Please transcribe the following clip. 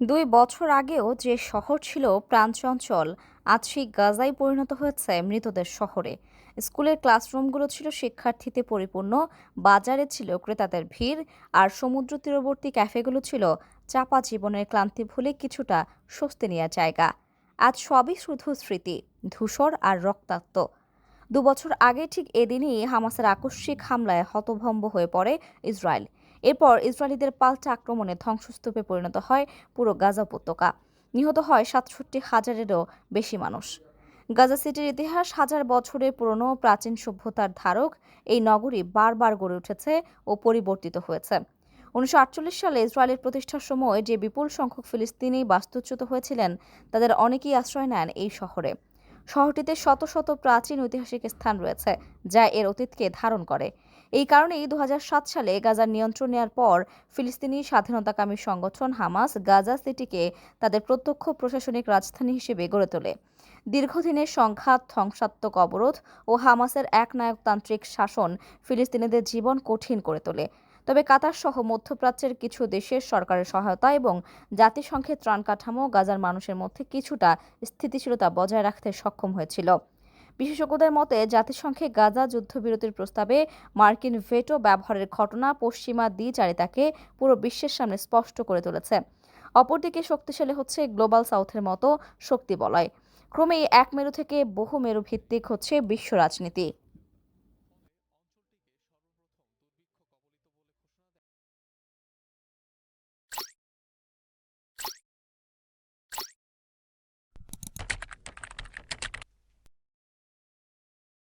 ২ বছর আগেও যে শহর ছিল প্রাণচঞ্চল, আজ সেই গাজাই পরিণত হয়েছে মৃতদের শহরে। স্কুলের ক্লাসরুমগুলো ছিল শিক্ষার্থীতে পরিপূর্ণ, বাজারে ছিল ক্রেতাদের ভিড়, আর সমুদ্র তীরবর্তী ক্যাফেগুলো ছিল চাপা জীবনের ক্লান্তি ভুলে কিছুটা স্বস্তি নেওয়ার জায়গা। আজ সবই শুধু স্মৃতি, ধূসর আর রক্তাক্ত। ২ বছর আগে ঠিক এদিনই হামাসের আকস্মিক হামলায় হতভম্ব হয়ে পড়ে ইসরায়েল। এরপর ইসরায়েলিদের পাল্টা আক্রমণে ধ্বংসস্তূপে পরিণত হয় পুরো গাজা উপত্যকা। নিহত হয় ৬৭,০০০-এরও বেশি মানুষ। গাজা সিটির ইতিহাস হাজার বছরের পুরনো, প্রাচীন সভ্যতার ধারক। এই নগরী বারবার গড়ে উঠেছে ও পরিবর্তিত হয়েছে। ১৯৪৮ সালে ইসরায়েলের প্রতিষ্ঠার সময় যে বিপুল সংখ্যক ফিলিস্তিনি বাস্তুচ্যুত হয়েছিলেন, তাদের অনেকেই আশ্রয় নেন এই শহরে। শহরটিতে শত শত প্রাচীন ঐতিহাসিক স্থান রয়েছে, যা এর অতীতকে ধারণ করে। এই কারণেই ২০০৭ সালে গাজার নিয়ন্ত্রণ নেওয়ার পর ফিলিস্তিনি স্বাধীনতাকামী সংগঠন হামাস গাজা সিটিকে তাদের প্রত্যক্ষ প্রশাসনিক রাজধানী হিসেবে গড়ে তোলে। দীর্ঘদিনের সংঘাত, ধ্বংসাত্মক অবরোধ ও হামাসের একনায়কতান্ত্রিক শাসন ফিলিস্তিনিদের জীবন কঠিন করে তোলে। তবে কাতার সহ মধ্যপ্রাচ্যের কিছু দেশের সরকারের সহায়তা এবং জাতিসংঘের ত্রাণ কাঠামো গাজার মানুষের মধ্যে কিছুটা স্থিতিশীলতা বজায় রাখতে সক্ষম হয়েছিল। বিশেষজ্ঞদের মতে, জাতিসংঘে গাজা যুদ্ধবিরতির প্রস্তাবে মার্কিন ভেটো ব্যবহারের ঘটনা পশ্চিমা দ্বিচারিতাকে পুরো বিশ্বের সামনে স্পষ্ট করে তুলেছে। অপরদিকে শক্তিশালী হচ্ছে গ্লোবাল সাউথের মতো শক্তি বলয়। ক্রমেই এক মেরু থেকে বহু মেরু ভিত্তিক হচ্ছে বিশ্ব রাজনীতি।